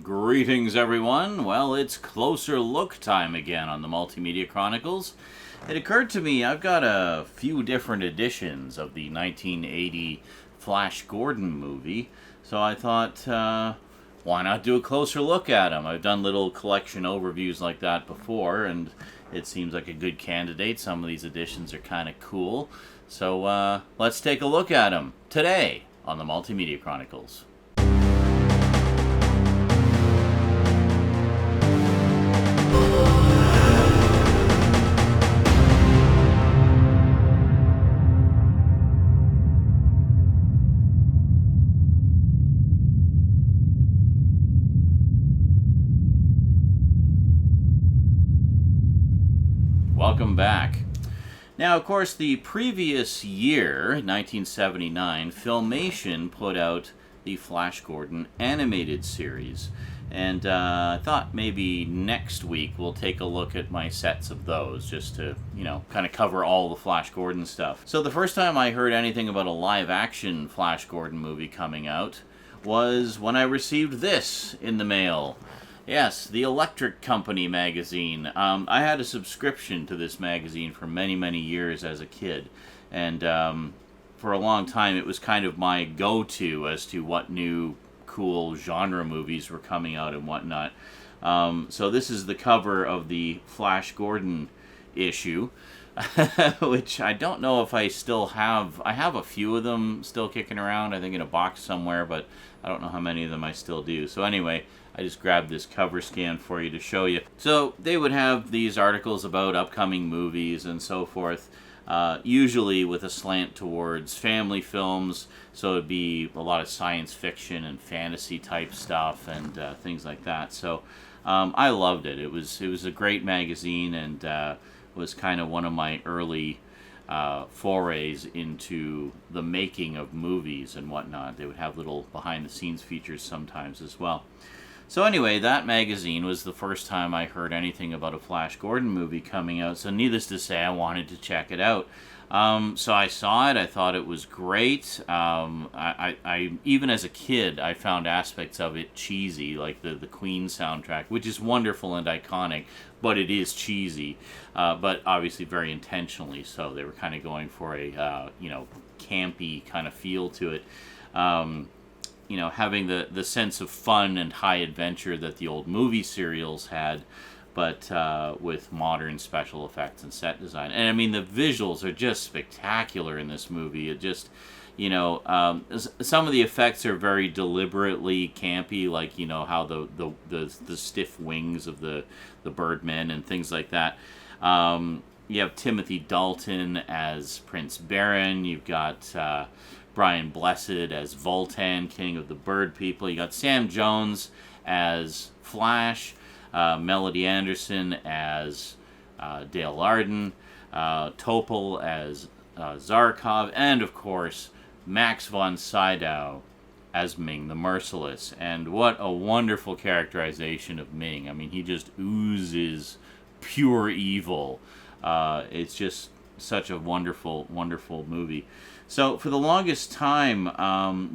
Greetings, everyone. Well, it's closer look time again on the Multimedia Chronicles. It occurred to me I've got a few different editions of the 1980 Flash Gordon movie, so I thought, why not do a closer look at them? I've done little collection overviews like that before, and it seems like a good candidate. Some of these editions are kind of cool, so let's take a look at them today on the Multimedia Chronicles. Welcome back. Now, of course, the previous year, 1979, Filmation put out the Flash Gordon animated series. And I thought maybe next week we'll take a look at my sets of those, just to, kind of cover all the Flash Gordon stuff. So the first time I heard anything about a live-action Flash Gordon movie coming out was when I received this in the mail. Yes, the Electric Company magazine. I had a subscription to this magazine for many, many years as a kid. And for a long time, it was kind of my go-to as to what new cool genre movies were coming out and whatnot. So this is the cover of the Flash Gordon issue, which I don't know if I still have. I have a few of them still kicking around, I think in a box somewhere, but I don't know how many of them I still do. So anyway, I just grabbed this cover scan for you to show you. So they would have these articles about upcoming movies and so forth, usually with a slant towards family films. So it'd be a lot of science fiction and fantasy type stuff and things like that. So I loved it. It was a great magazine and was kind of one of my early forays into the making of movies and whatnot. They would have little behind-the-scenes features sometimes as well. So anyway, that magazine was the first time I heard anything about a Flash Gordon movie coming out, so needless to say, I wanted to check it out. So I saw it, I thought it was great. I even as a kid, I found aspects of it cheesy, like the Queen soundtrack, which is wonderful and iconic, but it is cheesy, but obviously very intentionally so. They were kind of going for a, campy kind of feel to it. Having the sense of fun and high adventure that the old movie serials had, but with modern special effects and set design. And I mean, the visuals are just spectacular in this movie. It just, some of the effects are very deliberately campy, like, how the stiff wings of the Birdmen and things like that. You have Timothy Dalton as Prince Baron. You've got Brian Blessed as Voltan, King of the Bird People. You got Sam Jones as Flash, Melody Anderson as Dale Arden, Topol as Zarkov, and of course Max von Sydow as Ming the Merciless. And what a wonderful characterization of Ming. I mean, he just oozes pure evil. It's just such a wonderful, wonderful movie. So for the longest time,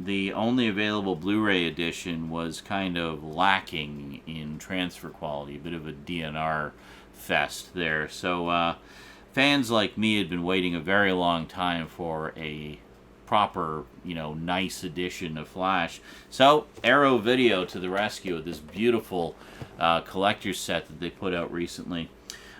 the only available Blu-ray edition was kind of lacking in transfer quality, a bit of a DNR fest there. So fans like me had been waiting a very long time for a proper, nice edition of Flash. So Arrow Video to the rescue with this beautiful collector's set that they put out recently.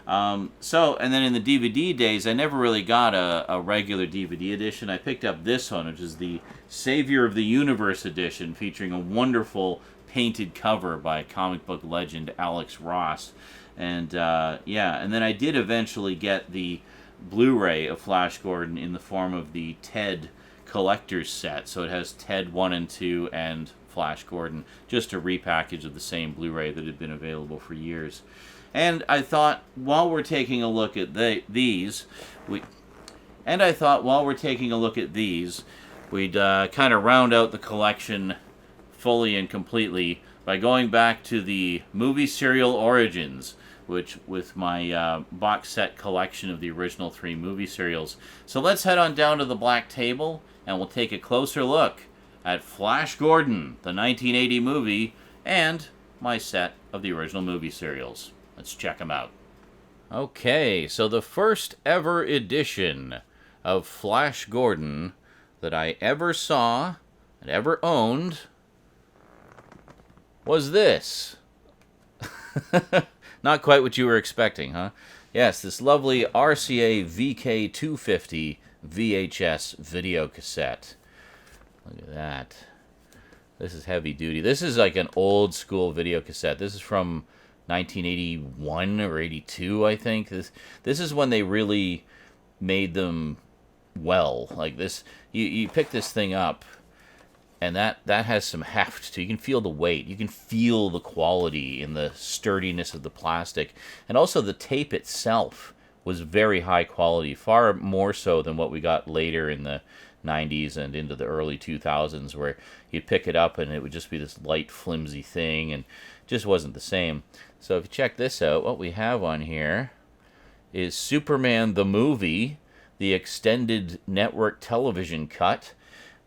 And then in the DVD days, I never really got a regular DVD edition. I picked up this one, which is the Savior of the Universe edition, featuring a wonderful painted cover by comic book legend Alex Ross. And, and then I did eventually get the Blu-ray of Flash Gordon in the form of the Ted collector's set. So it has Ted 1 and 2 and Flash Gordon, just a repackage of the same Blu-ray that had been available for years. And I thought, while we're taking a look at these, we'd kind of round out the collection fully and completely by going back to the movie serial origins, which with my box set collection of the original 3 movie serials. So let's head on down to the black table, and we'll take a closer look at Flash Gordon, the 1980 movie, and my set of the original movie serials. Let's check them out. Okay, so the first ever edition of Flash Gordon that I ever saw and ever owned was this. Not quite what you were expecting, huh? Yes, this lovely RCA VK250 VHS video cassette. Look at that. This is heavy duty. This is like an old school video cassette. This is from 1981 or 82, I think. This is when they really made them well. Like this, you pick this thing up, and that has some heft too. You can feel the weight. You can feel the quality in the sturdiness of the plastic. And also the tape itself was very high quality, far more so than what we got later in the 90s and into the early 2000s, where you'd pick it up and it would just be this light, flimsy thing, and just wasn't the same. So if you check this out, what we have on here is Superman the movie, the extended network television cut,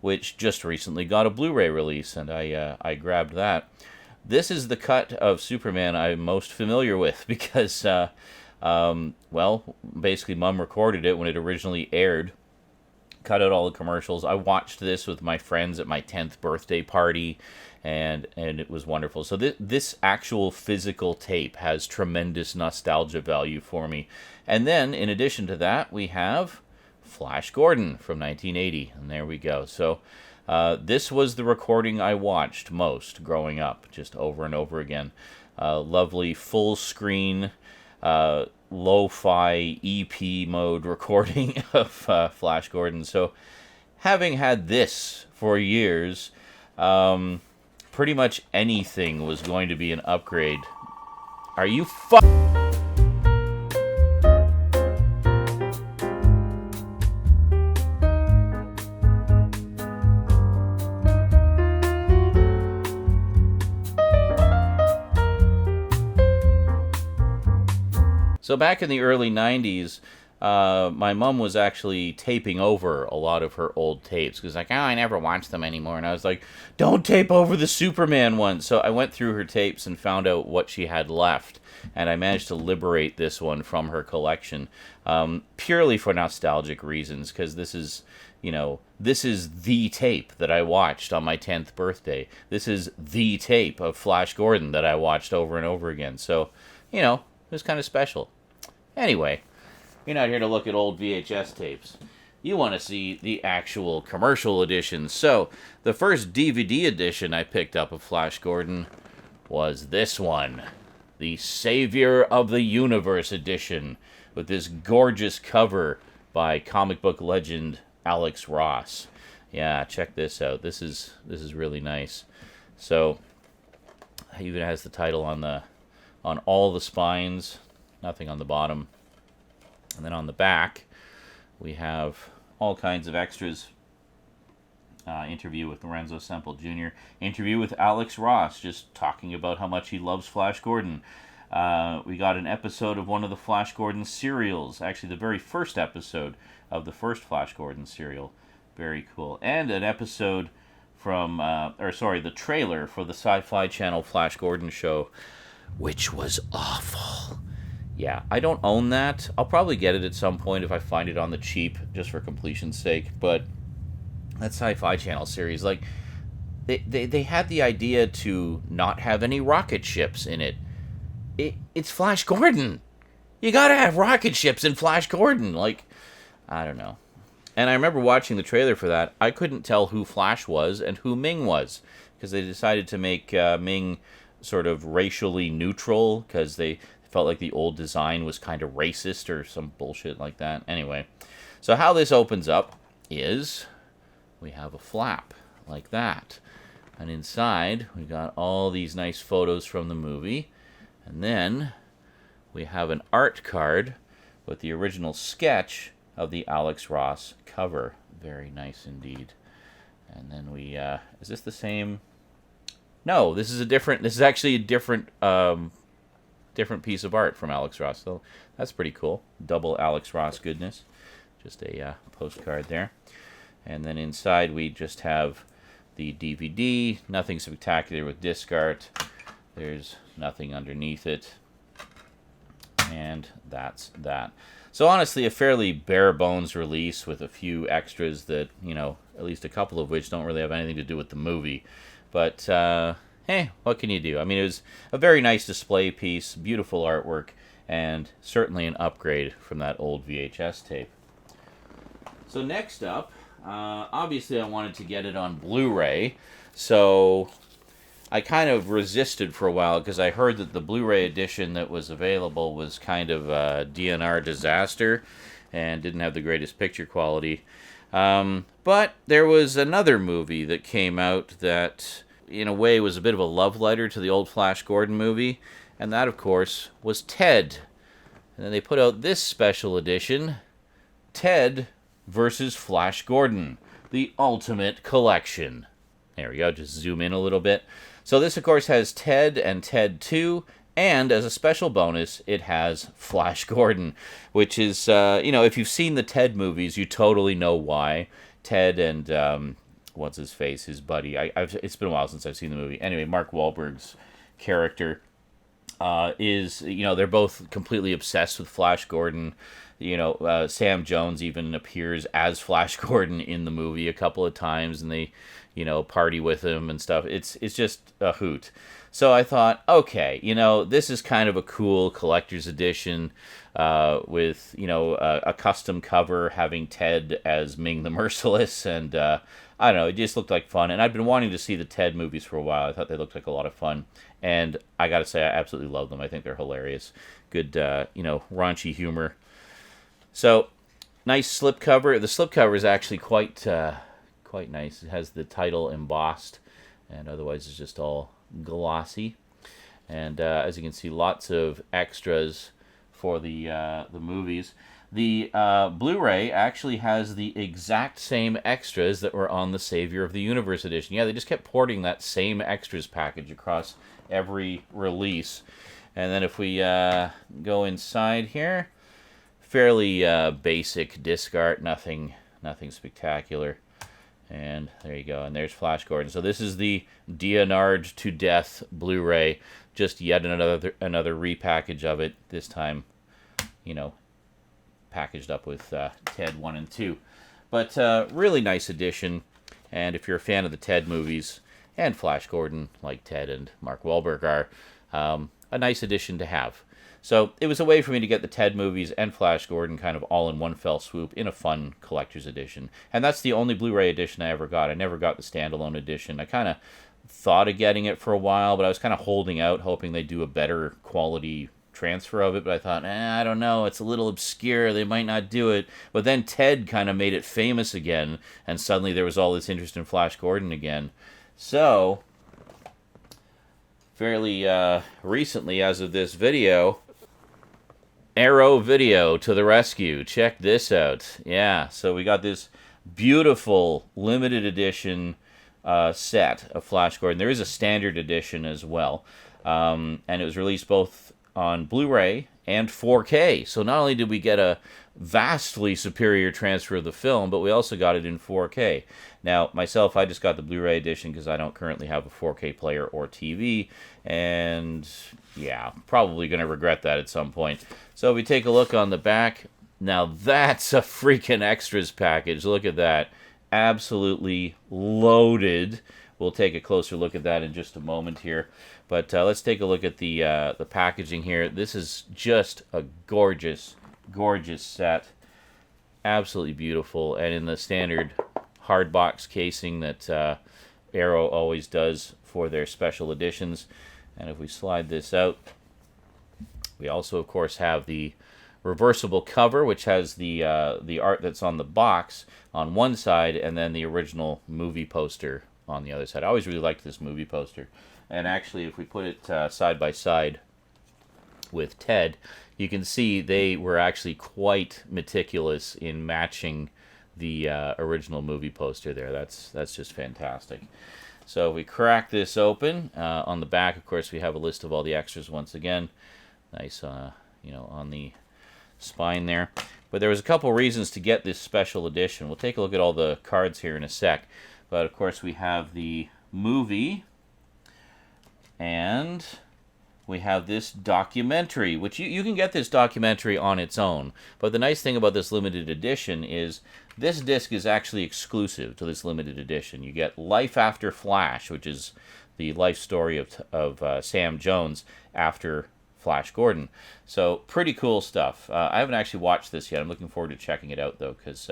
which just recently got a Blu-ray release, and I grabbed that. This is the cut of Superman I'm most familiar with because, well, basically Mom recorded it when it originally aired, cut out all the commercials. I watched this with my friends at my 10th birthday party, and it was wonderful. So this actual physical tape has tremendous nostalgia value for me. And then, in addition to that, we have Flash Gordon from 1980, and there we go. So this was the recording I watched most growing up, just over and over again. Lovely full screen lo-fi EP mode recording of Flash Gordon. So having had this for years, pretty much anything was going to be an upgrade. Are you So back in the early 90s, my mom was actually taping over a lot of her old tapes. Because like, oh, I never watch them anymore. And I was like, don't tape over the Superman one. So I went through her tapes and found out what she had left. And I managed to liberate this one from her collection. Purely for nostalgic reasons. Because this is, this is the tape that I watched on my 10th birthday. This is the tape of Flash Gordon that I watched over and over again. So, it was kind of special. Anyway, you're not here to look at old VHS tapes. You want to see the actual commercial editions. So, the first DVD edition I picked up of Flash Gordon was this one. The Savior of the Universe edition, with this gorgeous cover by comic book legend Alex Ross. Yeah, check this out. This is really nice. So, it even has the title on all the spines. Nothing on the bottom. And then on the back, we have all kinds of extras. Interview with Lorenzo Semple Jr. Interview with Alex Ross, just talking about how much he loves Flash Gordon. We got an episode of one of the Flash Gordon serials. Actually, the very first episode of the first Flash Gordon serial. Very cool. And an episode from, the trailer for the Sci-Fi Channel Flash Gordon show, which was awful. Yeah, I don't own that. I'll probably get it at some point if I find it on the cheap, just for completion's sake. But that Sci-Fi Channel series, like, they had the idea to not have any rocket ships in it. It's Flash Gordon. You gotta have rocket ships in Flash Gordon. Like, I don't know. And I remember watching the trailer for that. I couldn't tell who Flash was and who Ming was, because they decided to make Ming sort of racially neutral, because they felt like the old design was kind of racist or some bullshit like that. Anyway, so how this opens up is we have a flap like that. And inside, we got all these nice photos from the movie. And then we have an art card with the original sketch of the Alex Ross cover. Very nice indeed. And then we, is this the same? No, this is actually a different piece of art from Alex Ross. So that's pretty cool. Double Alex Ross goodness. Just a postcard there. And then inside we just have the DVD. Nothing spectacular with disc art. There's nothing underneath it. And that's that. So honestly, a fairly bare bones release with a few extras that, you know, at least a couple of which don't really have anything to do with the movie. But, hey, what can you do? I mean, it was a very nice display piece, beautiful artwork, and certainly an upgrade from that old VHS tape. So next up, obviously I wanted to get it on Blu-ray, so I kind of resisted for a while because I heard that the Blu-ray edition that was available was kind of a DNR disaster and didn't have the greatest picture quality. But there was another movie that came out that, in a way, was a bit of a love letter to the old Flash Gordon movie, and that, of course, was Ted. And then they put out this special edition, Ted versus Flash Gordon, the Ultimate Collection. There we go, just zoom in a little bit. So this, of course, has Ted and Ted 2, and as a special bonus, it has Flash Gordon, which is, you know, if you've seen the Ted movies, you totally know why. Ted and, what's his face, his buddy. It's been a while since I've seen the movie. Anyway, Mark Wahlberg's character is, you know, they're both completely obsessed with Flash Gordon. You know, Sam Jones even appears as Flash Gordon in the movie a couple of times, and they, you know, party with him and stuff. It's just a hoot. So I thought, okay, you know, this is kind of a cool collector's edition with, you know, a custom cover having Ted as Ming the Merciless, and I don't know, it just looked like fun. And I've been wanting to see the Ted movies for a while. I thought they looked like a lot of fun, and I gotta say, I absolutely love them. I think they're hilarious. Good, you know, raunchy humor. So, nice slipcover. The slipcover is actually quite nice. It has the title embossed, and otherwise it's just all glossy. And as you can see, lots of extras for the movies. The Blu-ray actually has the exact same extras that were on the Savior of the Universe edition. Yeah, they just kept porting that same extras package across every release. And then if we go inside here, fairly basic disc art, nothing spectacular. And there you go, and there's Flash Gordon. So this is the DNR'd to death Blu-ray, just yet another repackage of it, this time, you know, packaged up with Ted 1 and 2. But really nice edition, and if you're a fan of the Ted movies, and Flash Gordon, like Ted and Mark Wahlberg are, a nice edition to have. So it was a way for me to get the Ted movies and Flash Gordon kind of all in one fell swoop in a fun collector's edition. And that's the only Blu-ray edition I ever got. I never got the standalone edition. I kind of thought of getting it for a while, but I was kind of holding out, hoping they'd do a better quality transfer of it. But I thought, I don't know, it's a little obscure. They might not do it. But then Ted kind of made it famous again, and suddenly there was all this interest in Flash Gordon again. So, fairly recently, as of this video, Arrow Video to the rescue. Check this out. Yeah, so we got this beautiful limited edition set of Flash Gordon. There is a standard edition as well, and it was released both on Blu-ray and 4K. So not only did we get a vastly superior transfer of the film, but we also got it in 4K. Now, myself, I just got the Blu-ray edition because I don't currently have a 4K player or TV, and yeah, probably going to regret that at some point. So if we take a look on the back, now that's a freaking extras package. Look at that. Absolutely loaded. We'll take a closer look at that in just a moment here. But let's take a look at the packaging here. This is just a gorgeous, gorgeous set. Absolutely beautiful. And in the standard hard box casing that Arrow always does for their special editions. And if we slide this out, we also, of course, have the reversible cover, which has the art that's on the box on one side, and then the original movie poster on the other side. I always really liked this movie poster. And actually, if we put it side by side with Ted, you can see they were actually quite meticulous in matching the original movie poster there. That's just fantastic. So if we crack this open, on the back, of course, we have a list of all the extras once again. Nice, you know, on the spine there. But there was a couple reasons to get this special edition. We'll take a look at all the cards here in a sec. But of course, we have the movie, and we have this documentary, which you can get this documentary on its own. But the nice thing about this limited edition is this disc is actually exclusive to this limited edition. You get Life After Flash, which is the life story of Sam Jones after Flash Gordon. So pretty cool stuff. I haven't actually watched this yet. I'm looking forward to checking it out, though, because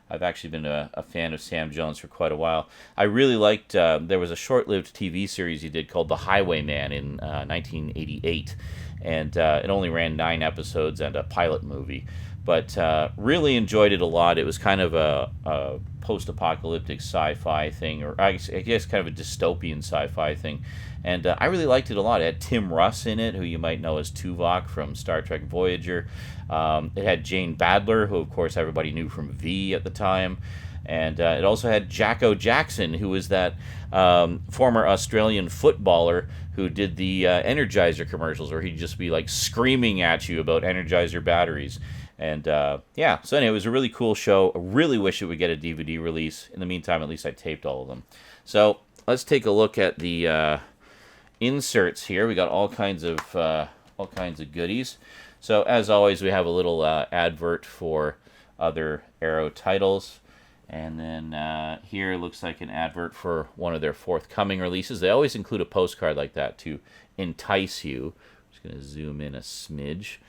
I've actually been a fan of Sam Jones for quite a while. I really liked, there was a short-lived TV series he did called The Highwayman in 1988, and it only ran 9 episodes and a pilot movie. But really enjoyed it a lot. It was kind of a post-apocalyptic sci-fi thing, or I guess kind of a dystopian sci-fi thing. And I really liked it a lot. It had Tim Russ in it, who you might know as Tuvok from Star Trek Voyager. It had Jane Badler, who of course everybody knew from V at the time. And it also had Jacko Jackson, who was that former Australian footballer who did the Energizer commercials, where he'd just be like screaming at you about Energizer batteries. And yeah, so anyway, it was a really cool show. I really wish it would get a DVD release. In the meantime, at least I taped all of them. So let's take a look at the inserts here. We got all kinds of goodies. So as always, we have a little advert for other Arrow titles. And then here looks like an advert for one of their forthcoming releases. They always include a postcard like that to entice you. I'm just going to zoom in a smidge.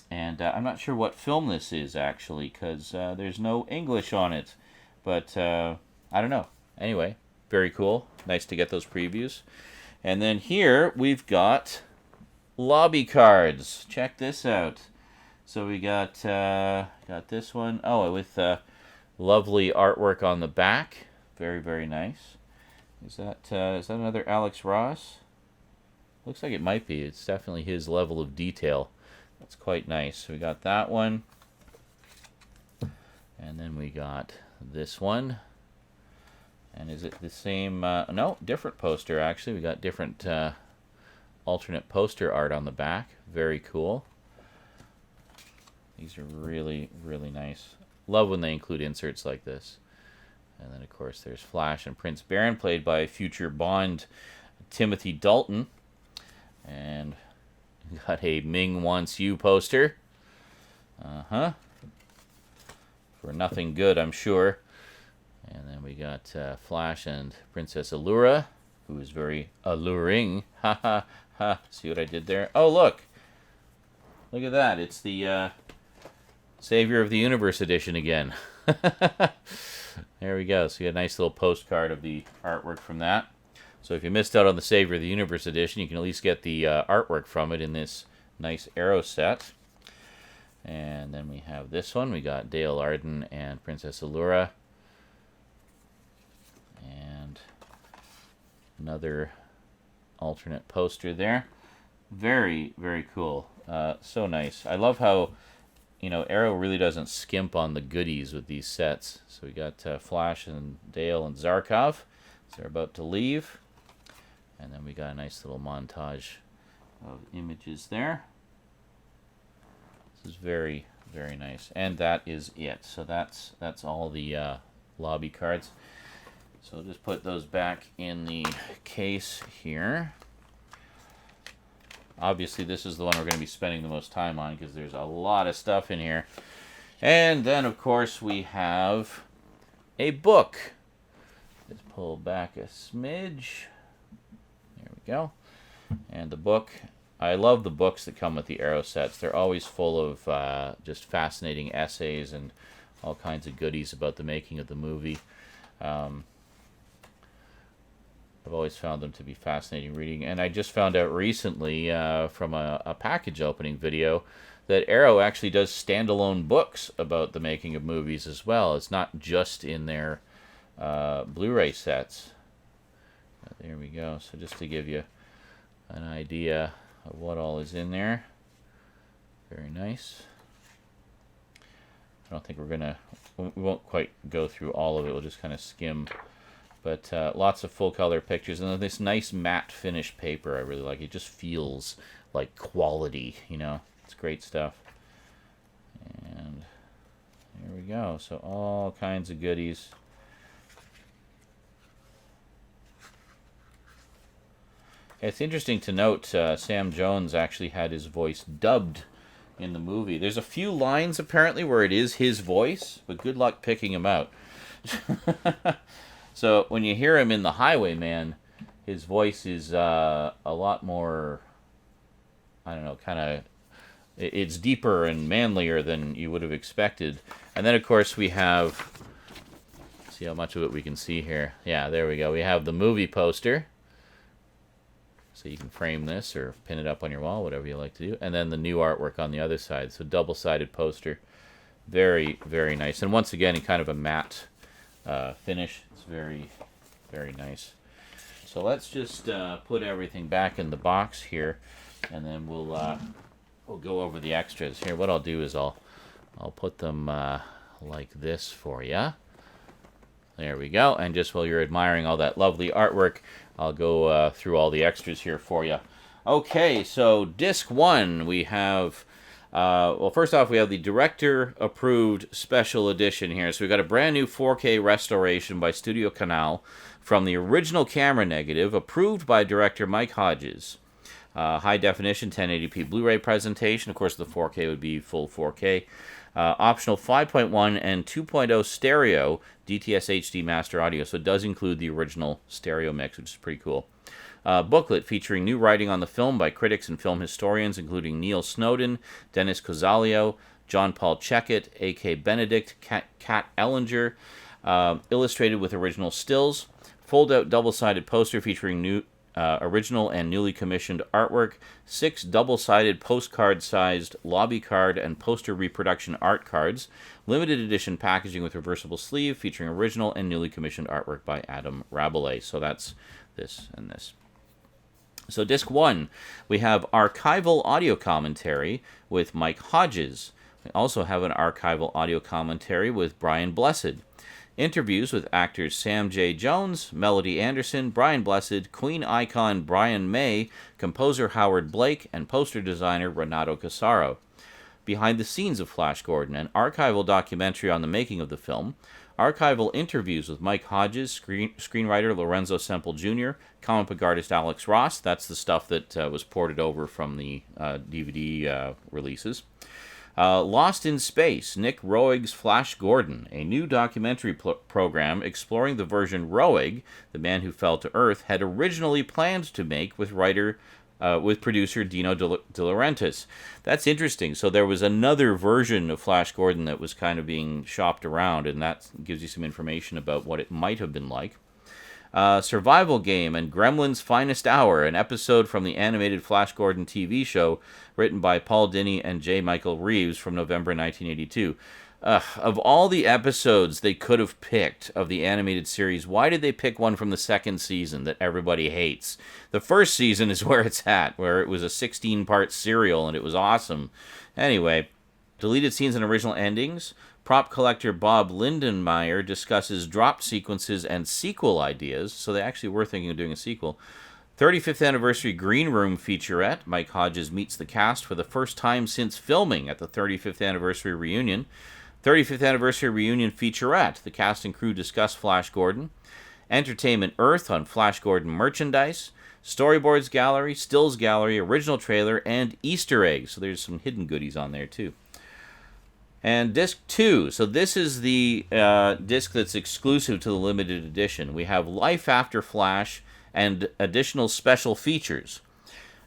And I'm not sure what film this is, actually, because there's no English on it. But I don't know. Anyway, very cool. Nice to get those previews. And then here we've got lobby cards. Check this out. So we got this one. Oh, with lovely artwork on the back. Very, very nice. Is that another Alex Ross? Looks like it might be. It's definitely his level of detail. That's quite nice. So we got that one. And then we got this one. And is it the same? No, different poster, actually. We got different alternate poster art on the back. Very cool. These are really, really nice. Love when they include inserts like this. And then, of course, there's Flash and Prince Baron, played by future Bond Timothy Dalton. And we got a Ming Wants You poster. For nothing good, I'm sure. And then we got Flash and Princess Allura, who is very alluring. Ha ha ha. See what I did there? Oh, look. Look at that. It's the Savior of the Universe edition again. There we go. So you got a nice little postcard of the artwork from that. So if you missed out on the Savior of the Universe edition, you can at least get the artwork from it in this nice Arrow set. And then we have this one. We got Dale Arden and Princess Allura. And another alternate poster there. Very, very cool. So nice. I love how, Arrow really doesn't skimp on the goodies with these sets. So we got Flash and Dale and Zarkov. So they're about to leave. And then we got a nice little montage of images there. This is very, very nice. And that is it. So that's all the lobby cards. So I'll just put those back in the case here. Obviously, this is the one we're going to be spending the most time on because there's a lot of stuff in here. And then, of course, we have a book. Let's pull back a smidge. There we go. And the book, I love the books that come with the Arrow sets. They're always full of just fascinating essays and all kinds of goodies about the making of the movie. I've always found them to be fascinating reading. And I just found out recently from a package opening video that Arrow actually does standalone books about the making of movies as well. It's not just in their Blu-ray sets. There we go. So just to give you an idea of what all is in there. Very nice. I don't think we won't quite go through all of it. We'll just kind of skim. But lots of full color pictures. And then this nice matte finish paper I really like. It just feels like quality, It's great stuff. And here we go. So all kinds of goodies. It's interesting to note Sam Jones actually had his voice dubbed in the movie. There's a few lines apparently where it is his voice, but good luck picking him out. So when you hear him in The Highwayman, his voice is a lot more, I don't know, kind of, it's deeper and manlier than you would have expected. And then, of course, we have, see how much of it we can see here. Yeah, there we go. We have the movie poster. So you can frame this or pin it up on your wall, whatever you like to do. And then the new artwork on the other side. So double-sided poster. Very, very nice. And once again, in kind of a matte finish. It's very, very nice. So let's just put everything back in the box here. And then we'll go over the extras. Here, what I'll do is I'll put them like this for you. There we go. And just while you're admiring all that lovely artwork, I'll go through all the extras here for you. Okay, so disc 1, we have, well, first off, we have the director-approved special edition here. So we've got a brand new 4K restoration by Studio Canal from the original camera negative, approved by director Mike Hodges. High definition 1080p Blu-ray presentation. Of course, the 4K would be full 4K. Optional 5.1 and 2.0 stereo DTS HD master audio, so it does include the original stereo mix, which is pretty cool. Booklet featuring new writing on the film by critics and film historians, including Neil Snowden, Dennis Cozzalio, John Paul Checkett, A.K. Benedict, Kat Ellinger, illustrated with original stills. Fold-out double-sided poster featuring new original and newly commissioned artwork, 6 double-sided postcard-sized lobby card and poster reproduction art cards, limited edition packaging with reversible sleeve featuring original and newly commissioned artwork by Adam Rabelais. So that's this and this. So disc 1, we have archival audio commentary with Mike Hodges. We also have an archival audio commentary with Brian Blessed. Interviews with actors Sam J. Jones, Melody Anderson, Brian Blessed, Queen icon Brian May, composer Howard Blake, and poster designer Renato Casaro. Behind the scenes of Flash Gordon, an archival documentary on the making of the film. Archival interviews with Mike Hodges, screenwriter Lorenzo Semple Jr., comic book artist Alex Ross. That's the stuff that was ported over from the DVD releases. Lost in Space, Nick Roeg's Flash Gordon, a new documentary program exploring the version Roeg, the man who fell to Earth, had originally planned to make with producer Dino De Laurentiis. That's interesting. So there was another version of Flash Gordon that was kind of being shopped around, and that gives you some information about what it might have been like. Survival Game and Gremlin's Finest Hour, an episode from the animated Flash Gordon TV show written by Paul Dini and J. Michael Reeves from November 1982. Of all the episodes they could have picked of the animated series, why did they pick one from the second season that everybody hates? The first season is where it's at, where it was a 16-part serial and it was awesome. Anyway, deleted scenes and original endings. Prop collector Bob Lindenmeyer discusses drop sequences and sequel ideas, so they actually were thinking of doing a sequel. 35th Anniversary Green Room featurette. Mike Hodges meets the cast for the first time since filming at the 35th Anniversary Reunion. 35th Anniversary Reunion featurette. The cast and crew discuss Flash Gordon. Entertainment Earth on Flash Gordon merchandise. Storyboards Gallery, Stills Gallery, original trailer, and Easter eggs. So there's some hidden goodies on there too. And disc 2, so this is the disc that's exclusive to the limited edition. We have Life After Flash and additional special features.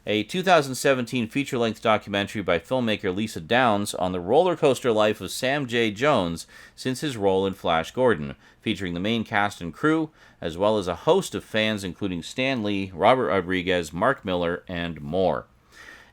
A 2017 feature-length documentary by filmmaker Lisa Downs on the roller coaster life of Sam J. Jones since his role in Flash Gordon, featuring the main cast and crew, as well as a host of fans including Stan Lee, Robert Rodriguez, Mark Miller, and more.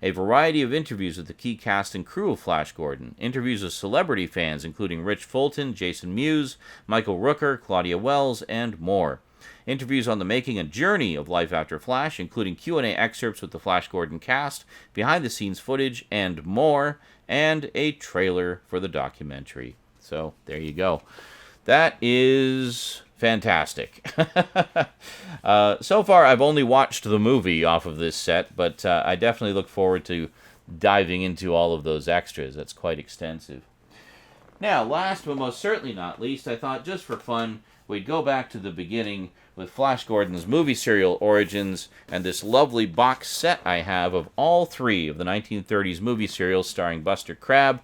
A variety of interviews with the key cast and crew of Flash Gordon. Interviews with celebrity fans, including Rich Fulton, Jason Mewes, Michael Rooker, Claudia Wells, and more. Interviews on the making and journey of Life After Flash, including Q&A excerpts with the Flash Gordon cast, behind-the-scenes footage, and more, and a trailer for the documentary. So, there you go. That is fantastic. So far, I've only watched the movie off of this set, but I definitely look forward to diving into all of those extras. That's quite extensive. Now, last but most certainly not least, I thought just for fun, we'd go back to the beginning with Flash Gordon's movie serial origins and this lovely box set I have of all 3 of the 1930s movie serials starring Buster Crabbe,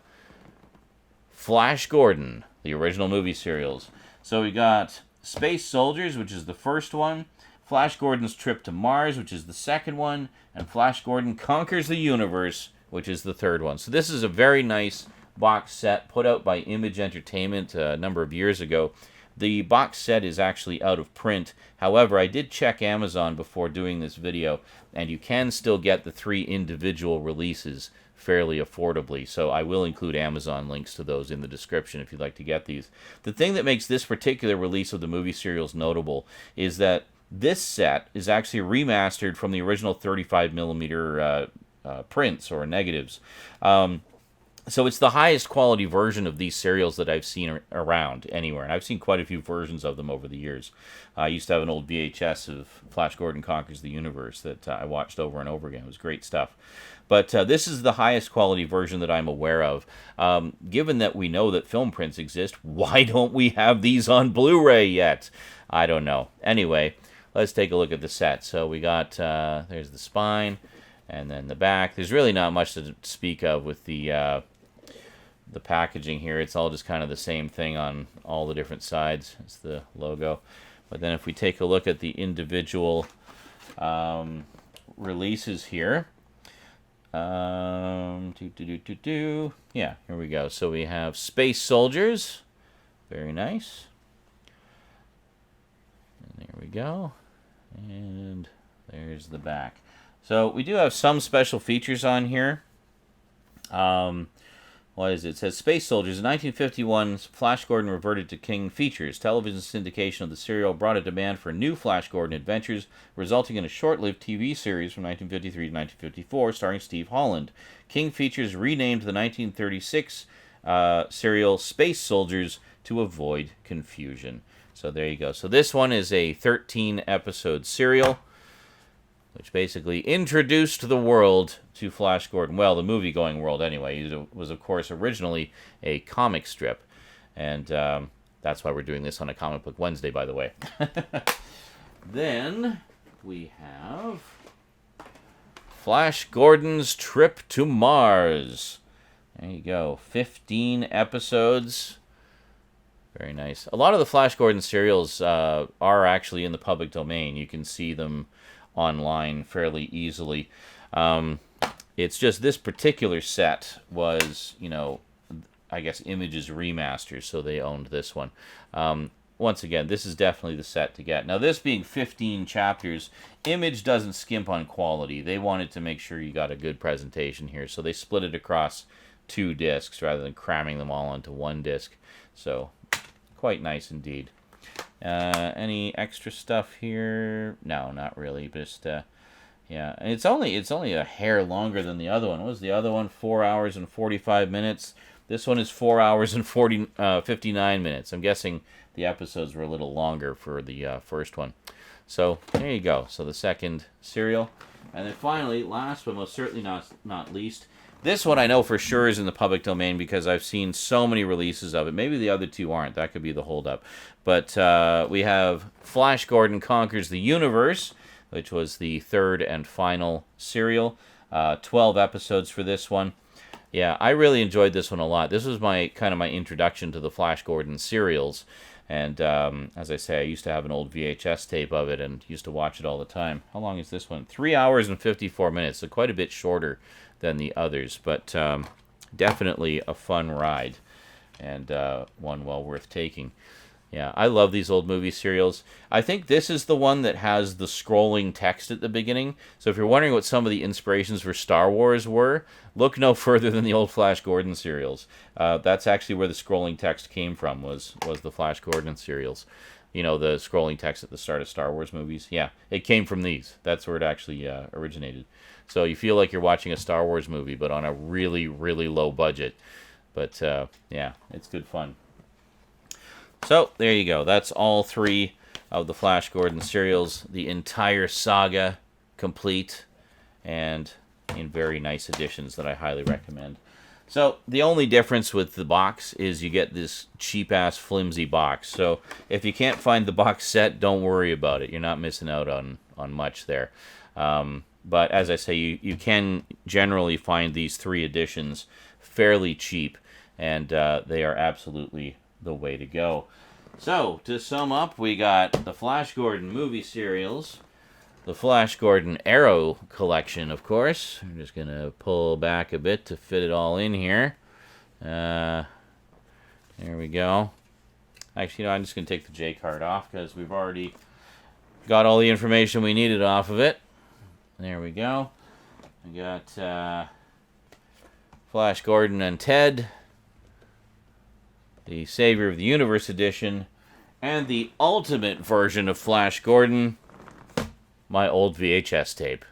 Flash Gordon, the original movie serials. So we got Space Soldiers, which is the first one, Flash Gordon's Trip to Mars, which is the second one, and Flash Gordon Conquers the Universe, which is the third one. So this is a very nice box set put out by Image Entertainment a number of years ago. The box set is actually out of print. However, I did check Amazon before doing this video, and you can still get the 3 individual releases fairly affordably. So I will include Amazon links to those in the description if you'd like to get these. The thing that makes this particular release of the movie serials notable is that this set is actually remastered from the original 35mm prints or negatives. So it's the highest quality version of these serials that I've seen around anywhere. And I've seen quite a few versions of them over the years. I used to have an old VHS of Flash Gordon Conquers the Universe that I watched over and over again. It was great stuff. But this is the highest quality version that I'm aware of. Given that we know that film prints exist, why don't we have these on Blu-ray yet? I don't know. Anyway, let's take a look at the set. So we got, there's the spine, and then the back. There's really not much to speak of with the packaging here. It's all just kind of the same thing on all the different sides. It's the logo. But then if we take a look at the individual releases here, yeah, here we go. So we have Space Soldiers. Very nice. And there we go. And there's the back. So we do have some special features on here. What is it? It says Space Soldiers. In 1951, Flash Gordon reverted to King Features. Television syndication of the serial brought a demand for new Flash Gordon adventures, resulting in a short-lived TV series from 1953 to 1954 starring Steve Holland. King Features renamed the 1936 serial Space Soldiers to avoid confusion. So there you go. So this one is a 13-episode serial, which basically introduced the world to Flash Gordon. Well, the movie-going world, anyway. It was, of course, originally a comic strip. And that's why we're doing this on a Comic Book Wednesday, by the way. Then we have Flash Gordon's Trip to Mars. There you go. 15 episodes. Very nice. A lot of the Flash Gordon serials are actually in the public domain. You can see them online fairly easily. It's just this particular set was, you know, I guess Image's remasters, so they owned this one. Once again, this is definitely the set to get. Now, this being 15 chapters, Image doesn't skimp on quality. They wanted to make sure you got a good presentation here, so they split it across 2 discs rather than cramming them all onto 1 disc. So, quite nice indeed. Any extra stuff here? No, not really. Just yeah, and it's only a hair longer than the other one. What was the other one? 4 hours and 45 minutes. This one is 4 hours and 59 minutes. I'm guessing the episodes were a little longer for the first one. So there you go. So the second serial, and then finally, last but most certainly not least, this one I know for sure is in the public domain because I've seen so many releases of it. Maybe the other 2 aren't. That could be the holdup. But we have Flash Gordon Conquers the Universe, which was the 3rd and final serial. 12 episodes for this one. Yeah, I really enjoyed this one a lot. This was my introduction to the Flash Gordon serials. And as I say, I used to have an old VHS tape of it and used to watch it all the time. How long is this one? 3 hours and 54 minutes, so quite a bit shorter than the others, but definitely a fun ride and one well worth taking. Yeah, I love these old movie serials. I think this is the one that has the scrolling text at the beginning. So if you're wondering what some of the inspirations for Star Wars were, look no further than the old Flash Gordon serials. That's actually where the scrolling text came from, was the Flash Gordon serials. You know, the scrolling text at the start of Star Wars movies? Yeah, it came from these. That's where it actually originated. So you feel like you're watching a Star Wars movie, but on a really, really low budget. But, yeah, it's good fun. So, there you go. That's all 3 of the Flash Gordon serials. The entire saga complete and in very nice editions that I highly recommend. So the only difference with the box is you get this cheap-ass flimsy box. So if you can't find the box set, don't worry about it. You're not missing out on much there. But as I say, you can generally find these 3 editions fairly cheap, and they are absolutely the way to go. So, to sum up, we got the Flash Gordon movie serials, the Flash Gordon Arrow collection, of course. I'm just going to pull back a bit to fit it all in here. There we go. Actually, I'm just going to take the J card off because we've already got all the information we needed off of it. There we go. I got Flash Gordon and Ted, the Savior of the Universe edition, and the ultimate version of Flash Gordon, my old VHS tape.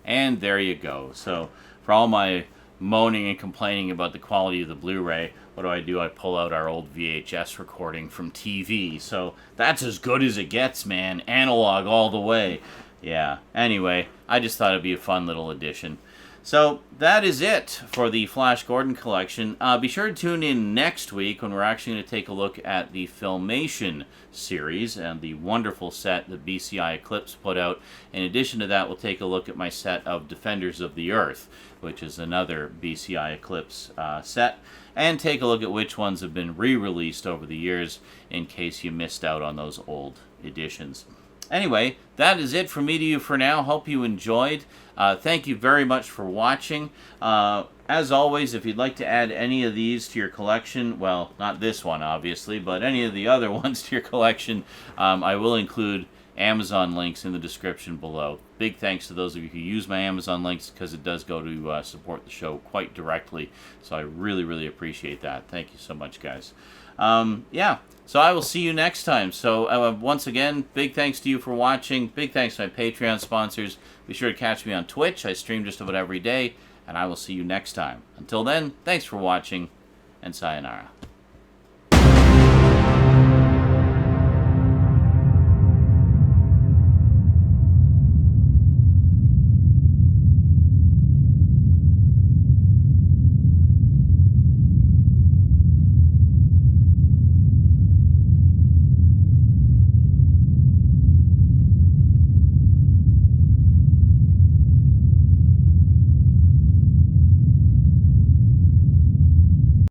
And there you go. So, for all my moaning and complaining about the quality of the Blu-ray, what do? I pull out our old VHS recording from TV. So, that's as good as it gets, man. Analog all the way. Yeah. Anyway, I just thought it'd be a fun little addition. So, that is it for the Flash Gordon collection. Be sure to tune in next week when we're actually going to take a look at the Filmation series and the wonderful set that BCI Eclipse put out. In addition to that, we'll take a look at my set of Defenders of the Earth, which is another BCI Eclipse set, and take a look at which ones have been re-released over the years in case you missed out on those old editions. Anyway, that is it from me to you for now. Hope you enjoyed. Thank you very much for watching. As always, if you'd like to add any of these to your collection, well, not this one, obviously, but any of the other ones to your collection, I will include Amazon links in the description below. Big thanks to those of you who use my Amazon links, because it does go to support the show quite directly. So I really, really appreciate that. Thank you so much, guys. Yeah, so I will see you next time. So once again, big thanks to you for watching. Big thanks to my Patreon sponsors. Be sure to catch me on Twitch. I stream just about every day, and I will see you next time. Until then, thanks for watching, and sayonara.